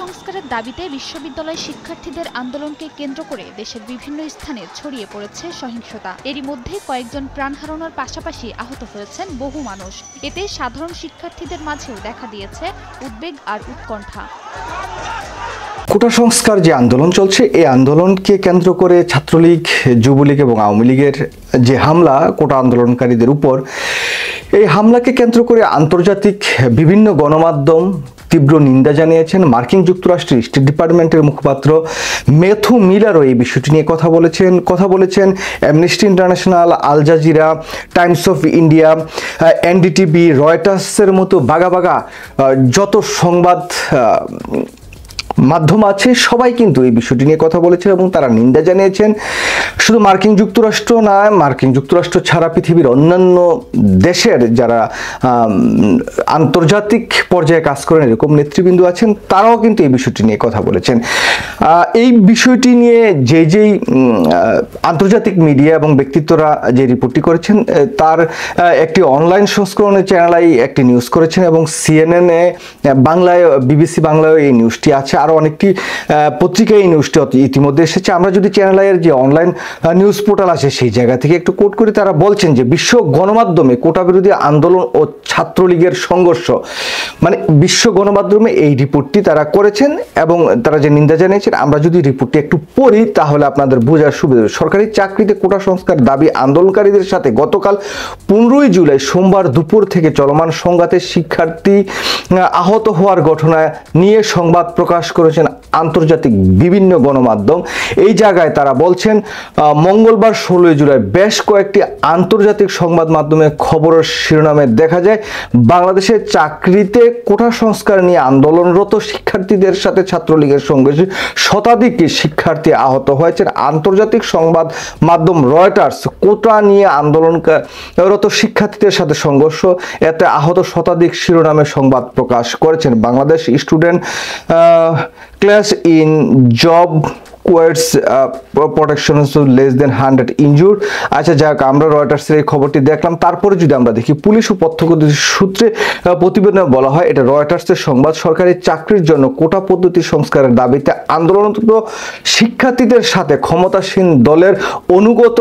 সংস্কারের দাবিতে বিশ্ববিদ্যালয় শিক্ষার্থীদের আন্দোলনকে কেন্দ্র করে দেশের বিভিন্ন স্থানে ছড়িয়ে পড়েছে সহিংসতা। এরই মধ্যে কয়েকজন প্রাণ হারানোর পাশাপাশি আহত হয়েছেন বহু মানুষ। এতে সাধারণ শিক্ষার্থীদের মাঝেও দেখা দিয়েছে উদ্বেগ আর উৎকণ্ঠা। কোটা সংস্কার যে আন্দোলন চলছে, এই আন্দোলনকে কেন্দ্র করে ছাত্রলীগ, যুবলীগ এবং আওয়ামী লীগের যে হামলা কোটা আন্দোলনকারীদের উপর, এই হামলাকে কেন্দ্র করে আন্তর্জাতিক বিভিন্ন গণমাধ্যম তীব্র নিন্দা জানিয়েছেন। মার্কিন যুক্তরাষ্ট্রের স্টেট ডিপার্টমেন্টের মুখপাত্র ম্যাথু মিলারও এই বিষয়টি নিয়ে কথা বলেছেন Amnesty International, Al Jazeera, Times of India, NDTV, রয়টার্সের মতো বাগা যত সংবাদ মাধ্যম আছে সবাই কিন্তু এই বিষয়টি নিয়ে কথা বলেছেন এবং তারা নিন্দা জানিয়েছেন। শুধু মার্কিন যুক্তরাষ্ট্র না, মার্কিন যুক্তরাষ্ট্র ছাড়া পৃথিবীর অন্যান্য দেশের যারা আন্তর্জাতিক পর্যায়ে কাজ করেন এরকম নেতৃবৃন্দ আছেন, তারাও কিন্তু এই বিষয়টি নিয়ে কথা বলেছেন। এই বিষয়টি নিয়ে যেই আন্তর্জাতিক মিডিয়া এবং ব্যক্তিত্বরা যে রিপোর্টটি করেছেন, তার একটি অনলাইন সংস্করণের চ্যানেলাই একটি নিউজ করেছেন এবং সিএনএন বাংলায়, বিবিসি বাংলায় এই নিউজটি আছে, আরও অনেকটি পত্রিকায় এই নিউজটি ইতিমধ্যে এসেছে। আমরা যদি চ্যানেলের যে অনলাইন নিউজ পোর্টাল আছে সেই জায়গা থেকে একটু কোট করি, তারা বলছেন যে বিশ্ব গণমাধ্যমে কোটা বিরোধী আন্দোলন ও ছাত্রলীগের সংঘর্ষ, মানে বিশ্ব গণমাধ্যমে এই রিপোর্টটি তারা করেছেন এবং তারা যে নিন্দা জানিয়েছেন, আমরা যদি রিপোর্টটি একটু পড়ি তাহলে আপনাদের বোঝার সুবিধা হবে। সরকারি চাকরিতে কোটা সংস্কার দাবি আন্দোলনকারীদের সাথে গতকাল 15 জুলাই সোমবার দুপুর থেকে চলমান সংঘাতে শিক্ষার্থী আহত হওয়ার ঘটনা নিয়ে সংবাদ প্রকাশ করেছেন আন্তর্জাতিক বিভিন্ন গণমাধ্যম। এই জায়গায় তারা বলছেন মঙ্গলবার 16 জুলাই বেশ কয়েকটি আন্তর্জাতিক সংবাদ মাধ্যমে খবরের শিরোনামে দেখা যায় বাংলাদেশের চাকরিতে কোটা সংস্কার নিয়ে আন্দোলনরত শিক্ষার্থীদের সাথে ছাত্রলীগের সংঘর্ষে শতাধিক শিক্ষার্থী আহত হয়েছেন। আন্তর্জাতিক সংবাদ মাধ্যম রয়টার্স কোটা নিয়ে আন্দোলনরত শিক্ষার্থীদের সাথে সংঘর্ষ, এতে আহত শতাধিক শিরোনামে সংবাদ প্রকাশ করেছেন। Bangladesh student class in job quartz protection less than 100 injured. আচ্ছা, যাক, আমরা রয়টার্সের এই খবরটি দেখলাম। তারপরে যদি আমরা দেখি পুলিশ ও প্রত্যক্ষদর্শী সূত্রে প্রতিবেদনে বলা হয়, এটা রয়টার্সের সংবাদ, সরকারি চাকরির জন্য কোটা পদ্ধতি সংস্কারের দাবিতে আন্দোলনরত শিক্ষার্থীদের সাথে ক্ষমতাসীন দলের অনুগত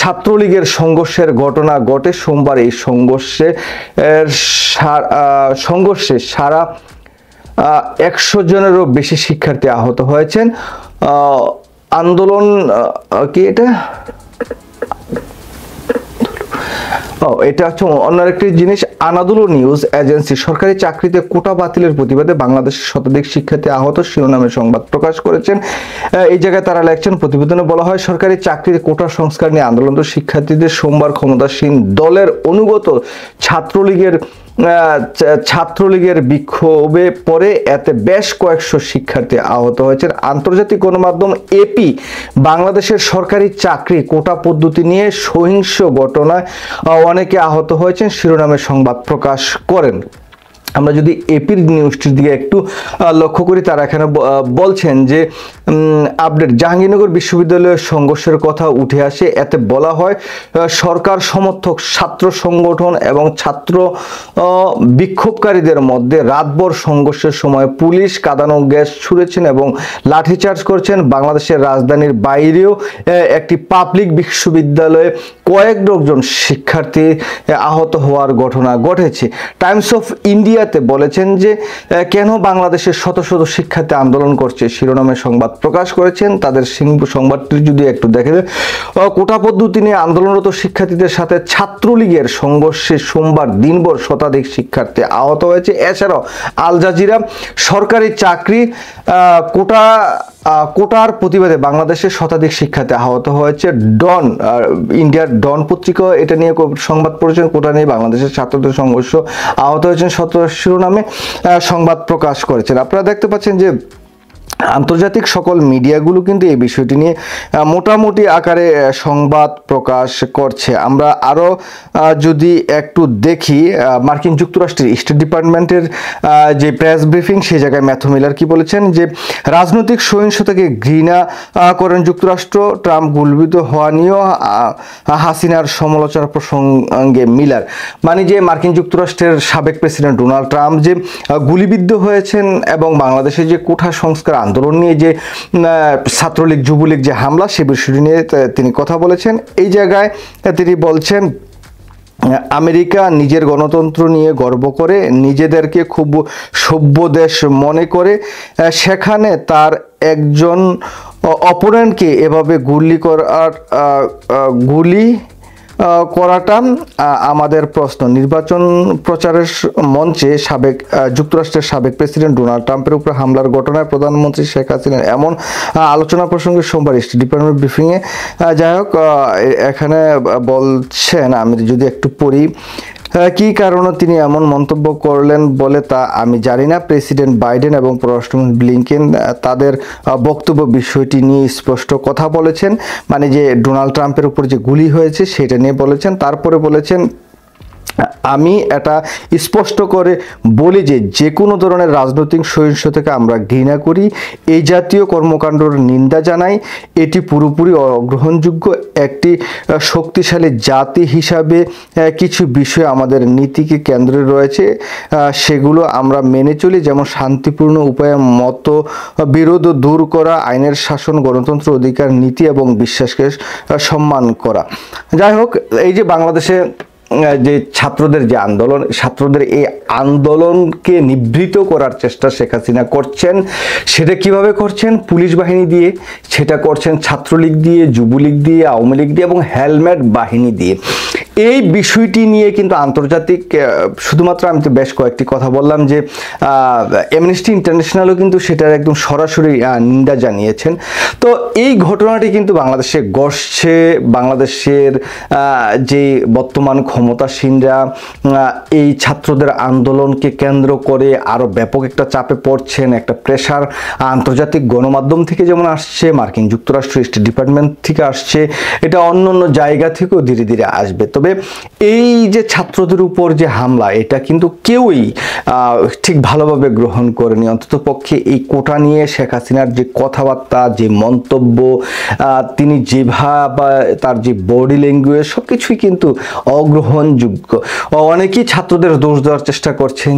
ছাত্রলীগের সংঘর্ষের ঘটনা ঘটে। সোমবার এই সংঘর্ষে সারা 100 জনেরও বেশি শিক্ষার্থী আহত হয়েছেন। আন্দোলন কি এটা হচ্ছে অন্য একটি জিনিস। আনাদুলু নিউজ এজেন্সি সরকারি চাকরিতে কোটা বাতিলের প্রতিবাদে বাংলাদেশের শতাধিক শিক্ষার্থী আহত শিরোনামে সংবাদ প্রকাশ করেছেন। এই জায়গায় তারা লেখছেন, প্রতিবেদনে বলা হয় সরকারি চাকরিতে কোটা সংস্কার নিয়ে আন্দোলনরত শিক্ষার্থীদের সোমবার ক্ষমতাসীন দলের অনুগত ছাত্রলীগের বিক্ষোভে পরে এতে বেশ কয়েকশো শিক্ষার্থী আহত হয়েছেন। আন্তর্জাতিক গণমাধ্যম এপি বাংলাদেশের সরকারি চাকরি কোটা পদ্ধতি নিয়ে সহিংস ঘটনায় অনেকে আহত হয়েছেন শিরোনামে সংবাদ প্রকাশ করেন। আমরা যদি এপির নিউজটির দিকে একটু লক্ষ্য করি, তারা এখানে বলছেন যে আপডেট, জাহাঙ্গীরনগর বিশ্ববিদ্যালয়ের সংঘর্ষের কথা উঠে আসে। এতে বলা হয় সরকার সমর্থক ছাত্র সংগঠন এবং ছাত্র বিক্ষোভকারীদের মধ্যে রাতভর সংঘর্ষের সময় পুলিশ কাঁদানো গ্যাস ছুড়েছেন এবং লাঠিচার্জ করছেন। বাংলাদেশের রাজধানীর বাইরেও একটি পাবলিক বিশ্ববিদ্যালয়ে কয়েক ডজন শিক্ষার্থী আহত হওয়ার ঘটনা ঘটেছে। টাইমস অফ ইন্ডিয়াতে বলেছেন যে কেন বাংলাদেশের শত শত শিক্ষার্থী আন্দোলন করছে শিরোনামে সংবাদ প্রকাশ করেছেন। তাদের সংবাদটি যদি একটু দেখে, কোটা পদ্ধতি নিয়ে আন্দোলনরত শিক্ষার্থীদের সাথে ছাত্রলীগের সংঘর্ষে সোমবার দিনভর শতাধিক শিক্ষার্থী আহত হয়েছে। এছাড়াও আল জাজিরা সরকারি চাকরি কোটার প্রতিবাদে বাংলাদেশের শতাধিক শিক্ষার্থী আহত হয়েছে। ইন্ডিয়ার ডন পত্রিকা এটা নিয়ে সংবাদ পড়েছেন, কোটা নিয়ে বাংলাদেশের ছাত্রদের সংঘর্ষ, আহত হয়েছেন 17 শিরোনামে সংবাদ প্রকাশ করেছেন। আপনারা দেখতে পাচ্ছেন যে আন্তর্জাতিক সকল মিডিয়াগুলো কিন্তু এই বিষয়টি নিয়ে মোটামুটি আকারে সংবাদ প্রকাশ করছে। আমরা আরও যদি একটু দেখি, মার্কিন যুক্তরাষ্ট্রের স্টেট ডিপার্টমেন্টের যে প্রেস ব্রিফিং, সেই জায়গায় ম্যাথু মিলার কি বলেছেন যে রাজনৈতিক সহিংসতাকে ঘৃণা করেন যুক্তরাষ্ট্র, ট্রাম্প গুলবিদ্ধ হওয়া নিয়েও হাসিনার সমালোচনা প্রসঙ্গে মিলার, মানে যে মার্কিন যুক্তরাষ্ট্রের সাবেক প্রেসিডেন্ট ডোনাল্ড ট্রাম্প যে গুলিবিদ্ধ হয়েছেন এবং বাংলাদেশের যে কোঠা সংস্কার আন্দোলন নিয়ে যে ছাত্রলীগ যুবলীগ যে হামলা, সে বিষয়টি নিয়ে তিনি কথা বলেছেন। এই জায়গায় তিনি বলছেন আমেরিকা নিজের গণতন্ত্র নিয়ে গর্ব করে, নিজেদেরকে খুব সভ্য দেশ মনে করে, সেখানে তার একজন অপোনেন্টকে এভাবে গুলি করাটা আমাদের প্রশ্ন। নির্বাচন প্রচারের মঞ্চে যুক্তরাষ্ট্রের সাবেক প্রেসিডেন্ট ডোনাল্ড ট্রাম্পের উপর হামলার ঘটনায় প্রধানমন্ত্রী শেখ হাসিনার এমন আলোচনা প্রসঙ্গে সোমবার স্টেট ডিপার্টমেন্ট ব্রিফিংয়ে যাই হোক এখানে বলছেন, আমি যদি একটু পড়ি, কী কারণে তিনি এমন মন্তব্য করলেন বলে তা আমি জানি না। প্রেসিডেন্ট বাইডেন এবং পররাষ্ট্রমন্ত্রী ব্লিংকেন তাদের বক্তব্য বিষয়টি নিয়ে স্পষ্ট কথা বলেছেন, মানে যে ডোনাল্ড ট্রাম্পের উপর যে গুলি হয়েছে সেটা নিয়ে বলেছেন। তারপরে বলেছেন, আমি এটা স্পষ্ট করে বলি যে কোনো ধরনের রাজনৈতিক সহিংসতাকে আমরা ঘৃণা করি, এই জাতীয় কর্মকাণ্ডের নিন্দা জানাই। এটি পুরোপুরি অগ্রহণযোগ্য। একটি শক্তিশালী জাতি হিসাবে কিছু বিষয় আমাদের নীতিকে কেন্দ্রে রয়েছে, সেগুলো আমরা মেনে চলি, যেমন শান্তিপূর্ণ উপায়ে মতবিরোধ দূর করা, আইনের শাসন, গণতন্ত্র, অধিকার, নীতি এবং বিশ্বাসকে সম্মান করা। যাই হোক, এই যে বাংলাদেশে যে ছাত্রদের যে আন্দোলন, ছাত্রদের এই আন্দোলনকে নিবৃত করার চেষ্টা শেখ হাসিনা করছেন। সেটা কিভাবে করছেন? পুলিশ বাহিনী দিয়ে, সেটা করছেন ছাত্রলীগ দিয়ে, যুবলীগ দিয়ে, আওয়ামী লীগ দিয়ে এবং হেলমেট বাহিনী দিয়ে। এই বিষয়টি নিয়ে কিন্তু আন্তর্জাতিক, শুধুমাত্র আমি তো বেশ কয়েকটি কথা বললাম যে অ্যামনেস্টি ইন্টারন্যাশনালও কিন্তু সেটার একদম সরাসরি নিন্দা জানিয়েছেন। তো এই ঘটনাটি কিন্তু বাংলাদেশে ঘটছে। বাংলাদেশের যে বর্তমান ক্ষমতাসীনরা এই ছাত্রদের আন্দোলনকে কেন্দ্র করে আরও ব্যাপক একটা চাপে পড়ছেন, একটা প্রেশার আন্তর্জাতিক গণমাধ্যম থেকে যেমন আসছে, মার্কিন যুক্তরাষ্ট্রের স্টেট ডিপার্টমেন্ট থেকে আসছে, এটা অন্য অন্য জায়গা থেকেও ধীরে ধীরে আসবে। তবে এই যে ছাত্রদের উপর যে হামলা, এটা কিন্তু কেউই ঠিক ভালোভাবে গ্রহণ করেনি। অন্তত পক্ষে এই কোটা নিয়ে শেখ হাসিনার যে কথাবার্তা, যে মন্তব্য, তিনি যেভাবে তার যে বডি ল্যাঙ্গুয়েজ, সব কিছুই কিন্তু অগ্রহণযোগ্য। অনেকেই ছাত্রদের দোষ দেওয়ার চেষ্টা করছেন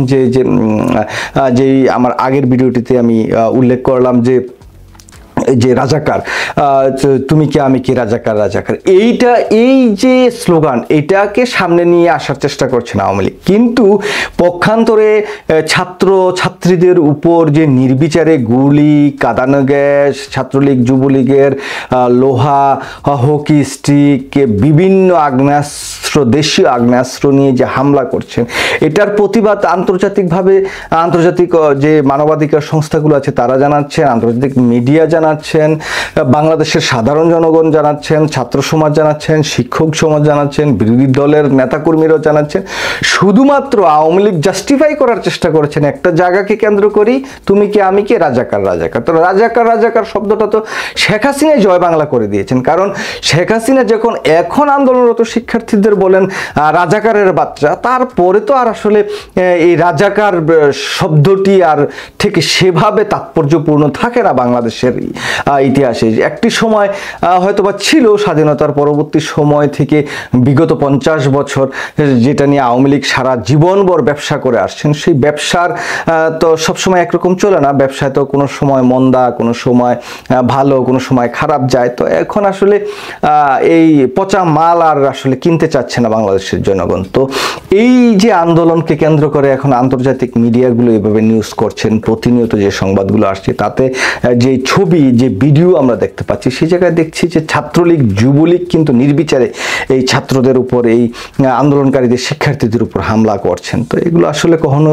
যে আমার আগের ভিডিওটিতে আমি উল্লেখ করলাম যে রাজাকার, তুমি কি আমি কি, রাজাকার রাজাকার, এই যে স্লোগান, এটাকে সামনে নিয়ে আসার চেষ্টা করছেন আওয়ামী লীগ। কিন্তু পক্ষান্তরে ছাত্র ছাত্রীদের উপর যে নির্বিচারে গুলি, কাঁদানো গ্যাস, ছাত্রলীগ যুবলীগের লোহা, হকি স্টিক, বিভিন্ন আগ্নেয়াস্ত্র, দেশীয় আগ্নেয়াস্ত্র নিয়ে যে হামলা করছেন, এটার প্রতিবাদ আন্তর্জাতিক যে মানবাধিকার সংস্থাগুলো আছে তারা জানাচ্ছেন, আন্তর্জাতিক মিডিয়া জানাচ্ছেন, বাংলাদেশের সাধারণ জনগণ জানাচ্ছেন, ছাত্র সমাজ জানাচ্ছেন, শিক্ষক সমাজ জানাচ্ছেন, বিরোধী দলের নেতাকর্মীরাও জানাচ্ছেন। শুধুমাত্র আওয়ামী লীগ জাস্টিফাই করার চেষ্টা করেছেন একটা জায়গাকে কেন্দ্র করি, তুমি কি আমি কি, রাজাকার রাজাকার। তো রাজাকার শব্দটা তো শেখ হাসিনাই জয় বাংলা করে দিয়েছেন। কারণ শেখ হাসিনা যখন এখন আন্দোলনরত শিক্ষার্থীদের বলেন রাজাকারের বাচ্চা, তারপরে তো আর আসলে এই রাজাকার শব্দটি আর ঠিক সেভাবে তাৎপর্যপূর্ণ থাকে না বাংলাদেশের ইতিহাসে। একটি সময় হয়তোবা ছিল, স্বাধীনতার পরবর্তী সময় থেকে বিগত 50 বছর, যেটা নিয়ে আওয়ামী লীগ সারা জীবনভর ব্যবসা করে আসছেন। সেই ব্যবসার তো সবসময় একরকম চলে না, ব্যবসায় তো কোনো সময় মন্দা, কোনো সময় ভালো, কোনো সময় খারাপ যায়। তো এখন আসলে এই পচা মাল আর আসলে কিনতে চাচ্ছে না বাংলাদেশের জনগণ। তো এই যে আন্দোলনকে কেন্দ্র করে এখন আন্তর্জাতিক মিডিয়াগুলো এভাবে নিউজ করছেন, প্রতিনিয়ত যে সংবাদগুলো আসছে তাতে যে ছবি, যে ভিডিও আমরা দেখতে পাচ্ছি, সেই জায়গায় দেখছি যে ছাত্রলীগ যুবলীগ কিন্তু নির্বিচারে এই ছাত্রদের উপর, এই আন্দোলনকারীদের শিক্ষার্থীদের উপর হামলা করছেন। তো এগুলো আসলে কখনো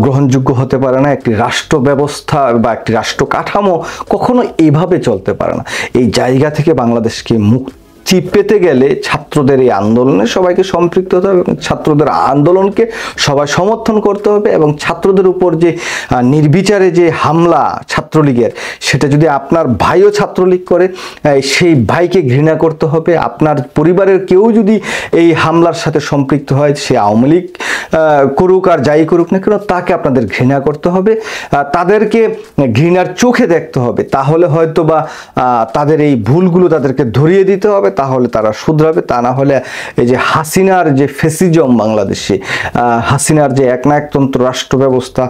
গ্রহণযোগ্য হতে পারে না। একটি রাষ্ট্র ব্যবস্থা বা একটি রাষ্ট্র কাঠামো কখনো এইভাবে চলতে পারে না। এই জায়গা থেকে বাংলাদেশকে মুক্তি চিপেতে গেলে ছাত্রদের এই আন্দোলনে সবাইকে সম্পৃক্ত হতে হবে এবং ছাত্রদের আন্দোলনকে সবাই সমর্থন করতে হবে এবং ছাত্রদের উপর যে নির্বিচারে যে হামলা ছাত্রলীগের, সেটা যদি আপনার ভাইও ছাত্রলীগ করে সেই ভাইকে ঘৃণা করতে হবে। আপনার পরিবারের কেউ যদি এই হামলার সাথে সম্পৃক্ত হয়, সে আওয়ামী লীগ করুক আর যাই করুক না কেন, তাকে আপনাদের ঘৃণা করতে হবে, তাদেরকে ঘৃণার চোখে দেখতে হবে। তাহলে হয়তো বা তাদের এই ভুলগুলো তাদেরকে ধরিয়ে দিতে হবে, তাহলে তারা শুধরাবে। তা না হলে এই যে হাসিনার যে ফেসিজম বাংলাদেশে, হাসিনার যে একনায়কতন্ত্র রাষ্ট্র ব্যবস্থা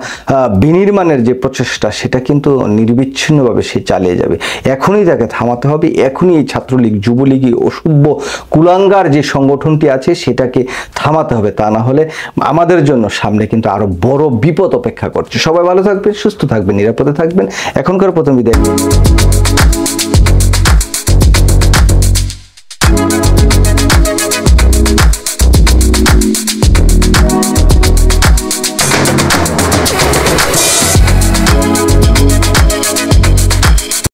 বিনির্মাণের যে প্রচেষ্টা, সেটা কিন্তু নির্বিচ্ছিন্নভাবে সে চালিয়ে যাবে। এখনই তাকে থামাতে হবে, এখনই এই ছাত্রলীগ যুবলীগই অসভ্য কুলাঙ্গার যে সংগঠনটি আছে সেটাকে থামাতে হবে। তা না হলে আমাদের জন্য সামনে কিন্তু আরো বড় বিপদ অপেক্ষা করছে। সবাই ভালো থাকবেন, সুস্থ থাকবেন, নিরাপদে থাকবেন। এখনকার প্রথম বিদায়।